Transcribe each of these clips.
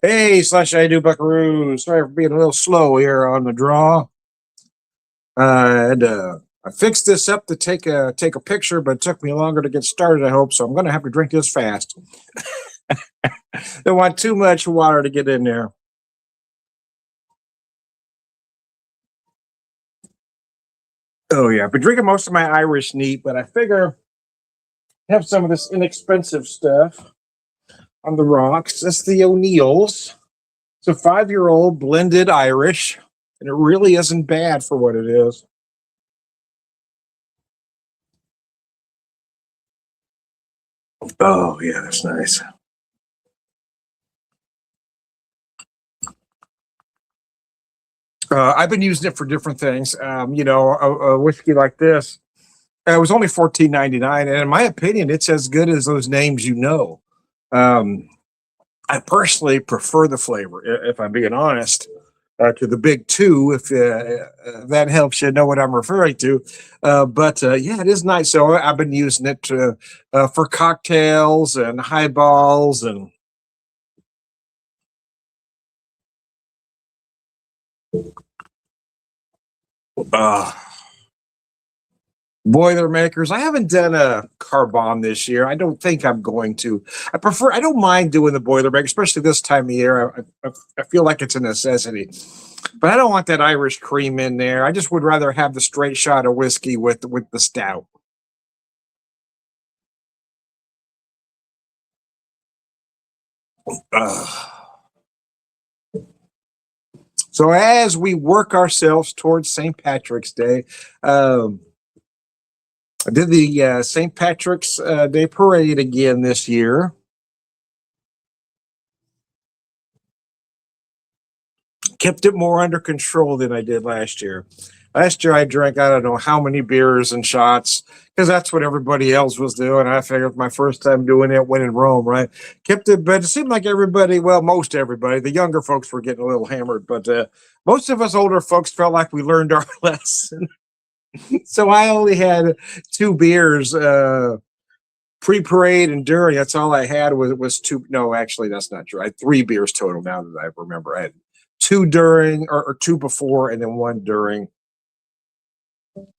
Hey, slash I do buckaroo. Sorry for being a little slow here on the draw. I fixed this up to take a picture, but it took me longer to get started. I hope so. I'm going to have to drink this fast. Don't want too much water to get in there. Oh yeah, I've been drinking most of my Irish neat, but I figure have some of this inexpensive stuff on the rocks. That's the O'Neill's. It's a 5-year-old blended Irish, and it really isn't bad for what it is. Oh yeah, that's nice. I've been using it for different things. A whiskey like this, it was only 14.99, and in my opinion, it's as good as those names you know. Um, I personally prefer the flavor, if I'm being honest, to the big two. If that helps you know what I'm referring to, but yeah, it is nice. So I've been using it for cocktails and highballs and. Uh, Boilermakers. I haven't done a car bomb this year. I don't think I'm going to. I don't mind doing the Boilermaker, especially this time of year. I feel like it's a necessity. But I don't want that Irish cream in there. I just would rather have the straight shot of whiskey with the stout. Ugh. So as we work ourselves towards St. Patrick's Day, um, I did the St. Patrick's Day parade again this year. Kept it more under control than I did last year. Last year I drank I don't know how many beers and shots because that's what everybody else was doing. I figured my first time doing it when in Rome, right? Kept it, but it seemed like everybody, well, most everybody, the younger folks were getting a little hammered, but most of us older folks felt like we learned our lesson. So I only had 2 beers. Pre-parade and during, that's all I had was two. No, actually, that's not true. I had 3 beers total. Now that I remember, I had two during or two before, and then one during.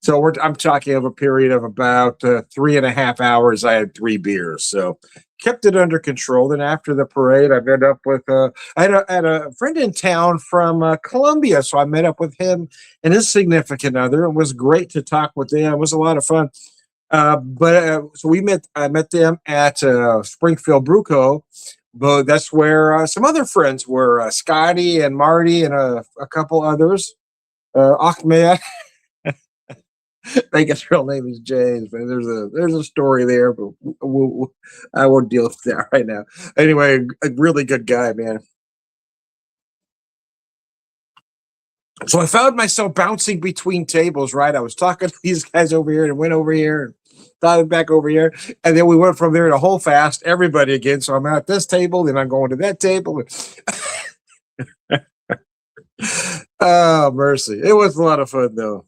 So I'm talking of a period of about 3.5 hours. I had 3 beers, so kept it under control. Then after the parade, I met up with had a friend in town from Colombia, so I met up with him and his significant other. It was great to talk with them. It was a lot of fun. But so we met. I met them at Springfield Bruco, but that's where some other friends were, Scotty and Marty and a couple others. Ahmed, I think his real name is James, but there's a story there, but I won't deal with that right now. Anyway, a really good guy, man. So I found myself bouncing between tables. Right, I was talking to these guys over here and went over here and thought back over here, and then we went from there to whole fast everybody again. So I'm at this table, then I'm going to that table. Oh mercy! It was a lot of fun though.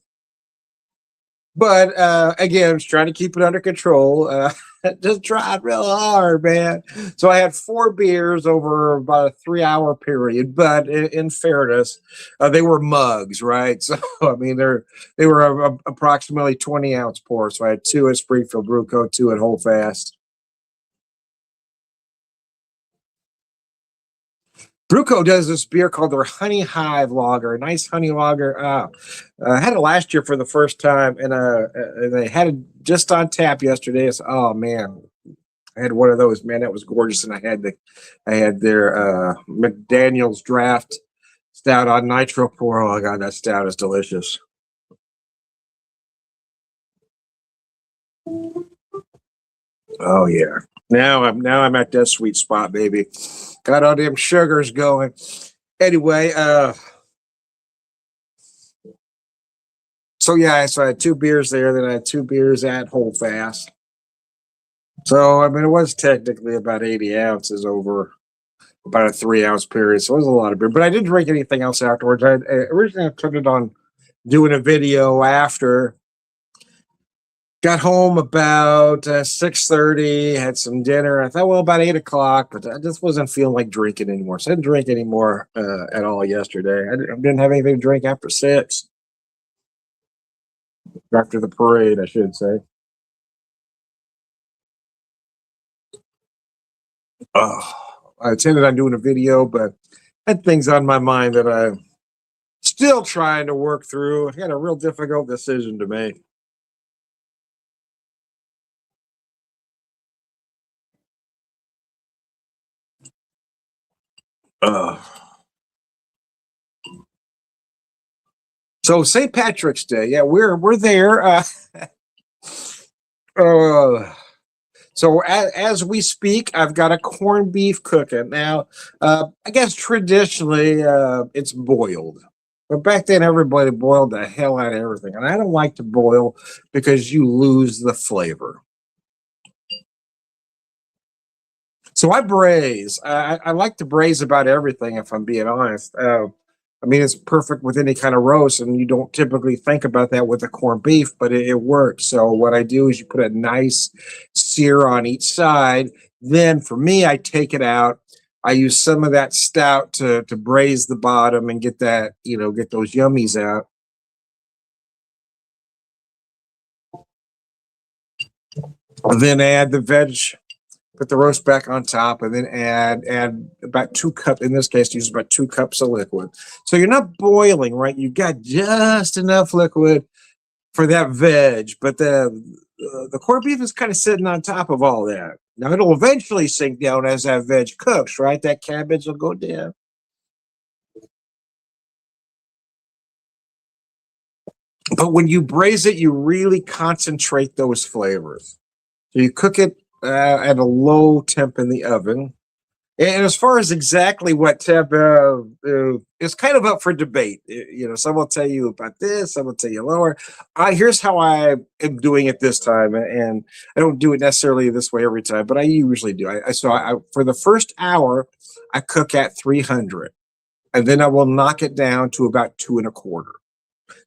But again, I was trying to keep it under control. Just tried real hard, man. So I had 4 beers over about a 3-hour period. But in fairness, they were mugs, right? So I mean, they were approximately 20-ounce pours. So I had 2 at Springfield Brewco, 2 at Holdfast. Bruco does this beer called their Honey Hive Lager, a nice honey lager. I had it last year for the first time, and they had it just on tap yesterday. It's, oh man, I had one of those. Man, that was gorgeous, and I had their McDaniel's Draft Stout on Nitro Pour. Oh my god, that stout is delicious. Oh yeah. Now I'm at that sweet spot, baby. Got all them sugars going. Anyway, so yeah, so I had 2 beers there, then I had 2 beers at Holdfast. So I mean, it was technically about 80 ounces over about a 3 ounce period. So it was a lot of beer, but I didn't drink anything else afterwards. I, originally I planned on doing a video after, Got home about 6:30. Had some dinner. I thought, well, about 8 o'clock, but I just wasn't feeling like drinking anymore. So I didn't drink anymore at all yesterday. I didn't have anything to drink after 6, after the parade, I should say. I intended on doing a video, but had things on my mind that I'm still trying to work through. I had a real difficult decision to make. Uh, so St. Patrick's Day, yeah, we're there. Uh, so as we speak, I've got a corned beef cooking now. I guess traditionally it's boiled, but back then everybody boiled the hell out of everything, and I don't like to boil because you lose the flavor. So I braise. I like to braise about everything, if I'm being honest. I mean, it's perfect with any kind of roast, and you don't typically think about that with the corned beef, but it works. So what I do is you put a nice sear on each side. Then for me, I take it out. I use some of that stout to braise the bottom and get that, get those yummies out. And then add the veg, put the roast back on top, and then add about 2 cups. In this case, use about 2 cups of liquid. So you're not boiling, right? You got just enough liquid for that veg, but the corned beef is kind of sitting on top of all that. Now it'll eventually sink down as that veg cooks, right? That cabbage will go down. But when you braise it, you really concentrate those flavors. So you cook it at a low temp in the oven. And as far as exactly what temp, it's kind of up for debate. Some will tell you about this, some will tell you lower. Here's how I am doing it this time, and I don't do it necessarily this way every time, but I usually do. For the first hour, I cook at 300, and then I will knock it down to about 2 1/4.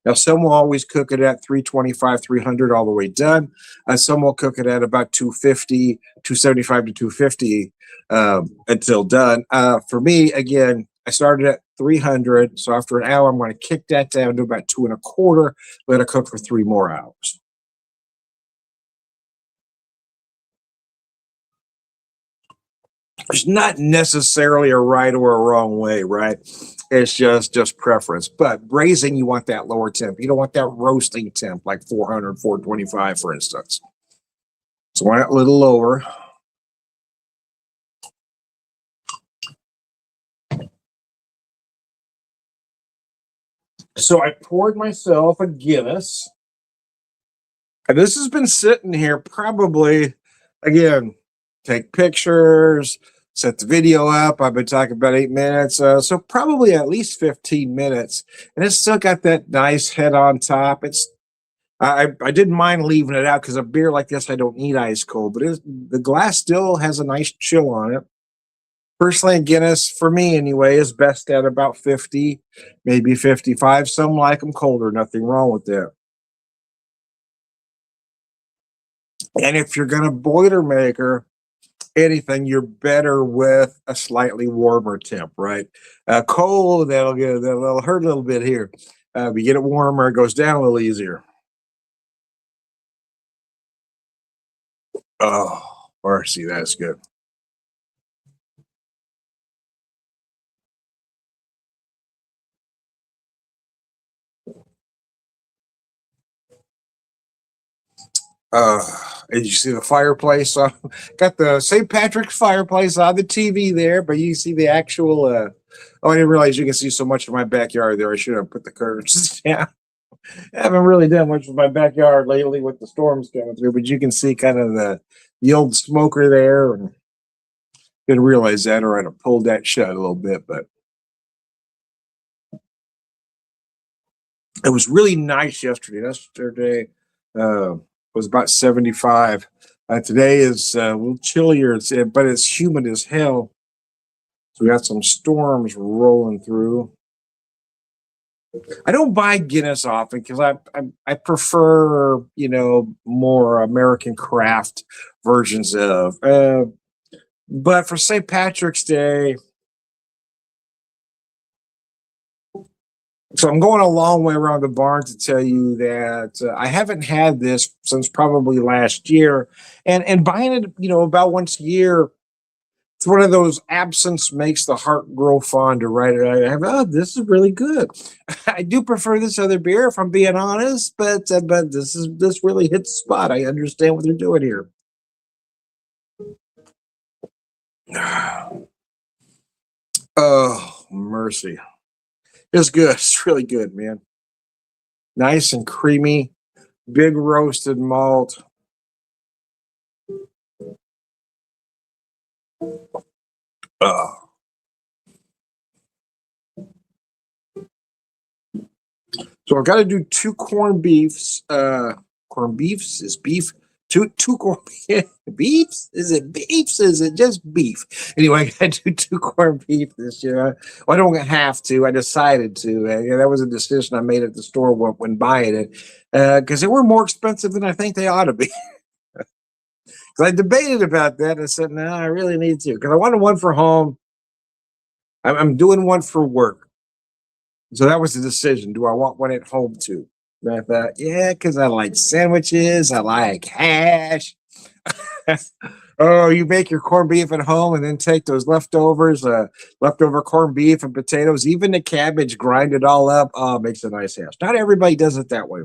Now, some will always cook it at 325, 300 all the way done. Some will cook it at about 250, 275 to 250 until done. For me, again, I started at 300. So after an hour, I'm going to kick that down to about 2 1/4, let it cook for 3 more hours. There's not necessarily a right or a wrong way, right? It's just preference. But braising, you want that lower temp. You don't want that roasting temp like 400, 425, for instance. So want it a little lower. So I poured myself a Guinness, and this has been sitting here probably, again, take pictures, set the video up. I've been talking about 8 minutes, so probably at least 15 minutes, and it's still got that nice head on top. I didn't mind leaving it out because a beer like this I don't need ice cold, but the glass still has a nice chill on it. Personally, Guinness for me anyway is best at about 50, maybe 55. Some like them colder. Nothing wrong with that. And if you're gonna boilermaker anything, you're better with a slightly warmer temp, right? Cold, that'll hurt a little bit here. If you get it warmer, it goes down a little easier. Oh, mercy, that's good. Uh, and you see the fireplace. Got the St. Patrick's fireplace on the TV there, but you see the actual. Oh, I didn't realize you can see so much of my backyard there. I should have put the curtains down. I haven't really done much with my backyard lately with the storms coming through, but you can see kind of the old smoker there, and didn't realize that, or I'd have pulled that shut a little bit. But it was really nice yesterday. Yesterday was about 75. Today is a little chillier, but it's humid as hell. So we got some storms rolling through. I don't buy Guinness often because I prefer more American craft versions of. But for St. Patrick's Day, so I'm going a long way around the barn to tell you that I haven't had this since probably last year, and buying it about once a year. It's one of those absence makes the heart grow fonder, right? Oh, this is really good. I do prefer this other beer, if I'm being honest, but this really hits the spot. I understand what they're doing here. Oh, mercy. It's good. It's really good, man. Nice and creamy, big roasted malt. Oh. So I've got to do two corned beefs. Corned beefs is beef. Two corned beefs. Is it beefs? Is it just beef? Anyway, I got to do two corned beef this year. Well, I don't have to. I decided to. That was a decision I made at the store when buying it because they were more expensive than I think they ought to be. Because I debated about that. I said, no, I really need to because I wanted one for home. I'm doing one for work. So that was the decision. Do I want one at home too? And I thought, yeah, because I like sandwiches. I like hash. Oh, you make your corned beef at home and then take those leftovers, leftover corned beef and potatoes, even the cabbage, grind it all up. Oh, it makes a nice hash. Not everybody does it that way,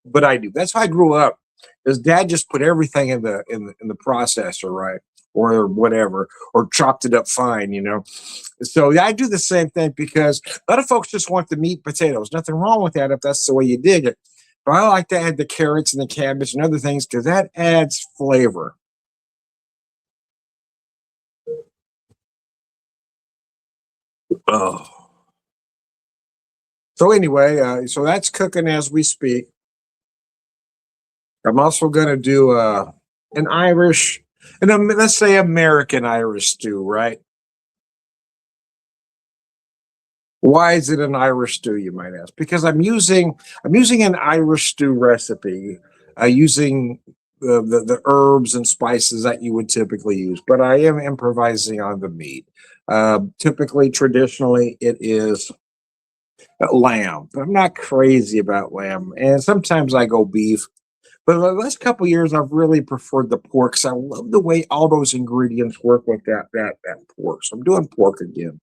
but I do. That's how I grew up. His dad just put everything in the processor, right, or whatever, or chopped it up fine. So yeah, I do the same thing because a lot of folks just want the meat potatoes. Nothing wrong with that if that's the way you dig it. But I like to add the carrots and the cabbage and other things because that adds flavor. Oh. So anyway, so that's cooking as we speak. I'm also going to do an Irish, and let's say American Irish stew, right? Why is it an Irish stew, you might ask? Because I'm using an Irish stew recipe, using the herbs and spices that you would typically use, but I am improvising on the meat. Typically, traditionally, it is lamb, but I'm not crazy about lamb, and sometimes I go beef. But the last couple of years, I've really preferred the pork because I love the way all those ingredients work with that pork. So I'm doing pork again.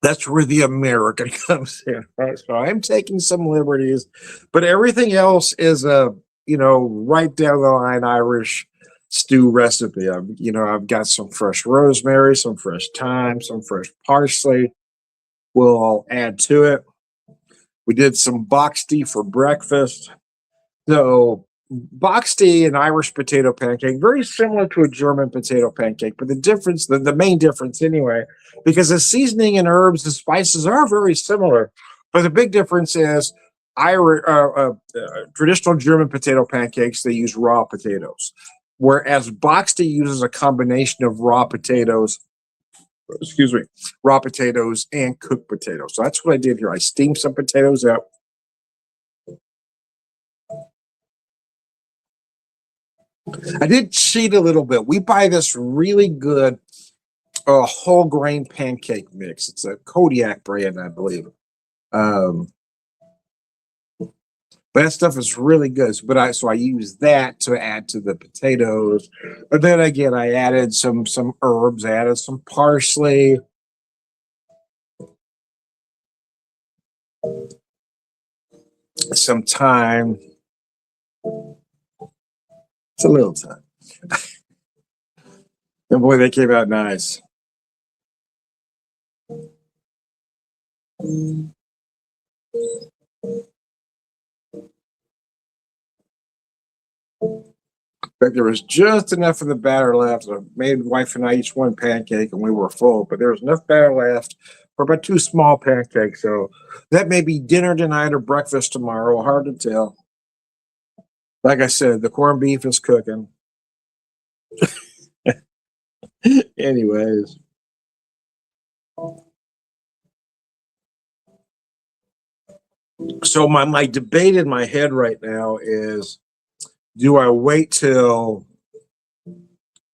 That's where the American comes in, right? So I'm taking some liberties, but everything else is a right down the line Irish stew recipe. I've got some fresh rosemary, some fresh thyme, some fresh parsley. We'll add to it. We did some boxed for breakfast. So boxed and Irish potato pancake, very similar to a German potato pancake, but the main difference anyway, because the seasoning and herbs and spices are very similar, but the big difference is Irish traditional German potato pancakes, they use raw potatoes, whereas boxed uses a combination of excuse me, raw potatoes and cooked potatoes. So that's what I did here. I steamed some potatoes up. I did cheat a little bit. We buy this really good whole grain pancake mix. It's a Kodiak brand, I believe. Um, but that stuff is really good. So I use that to add to the potatoes. But then again, I added some herbs. I added some parsley, some thyme. It's a little time. And boy, they came out nice. But there was just enough of the batter left. I made wife and I each one pancake, and we were full. But there was enough batter left for about two small pancakes. So that may be dinner tonight or breakfast tomorrow. Hard to tell. Like I said, the corned beef is cooking. Anyways, So my debate in my head right now is, do I wait till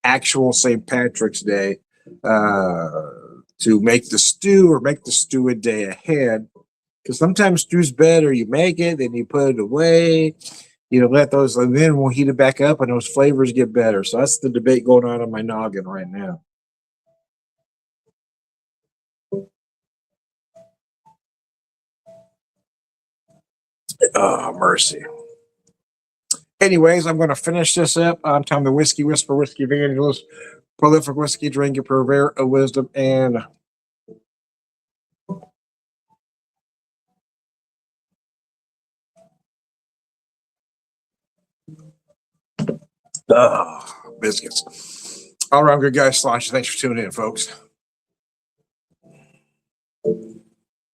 actual St. Patrick's Day to make the stew, or make the stew a day ahead? Because sometimes stew's better. You make it, then you put it away. Let those, and then we'll heat it back up, and those flavors get better. So that's the debate going on in my noggin right now. Oh, mercy. Anyways, I'm going to finish this up. I'm Tom the Whiskey Whisperer, Whiskey Evangelist, prolific whiskey drinker, purveyor of wisdom, and biscuits. All right, good guys. Slosh. Thanks for tuning in, folks.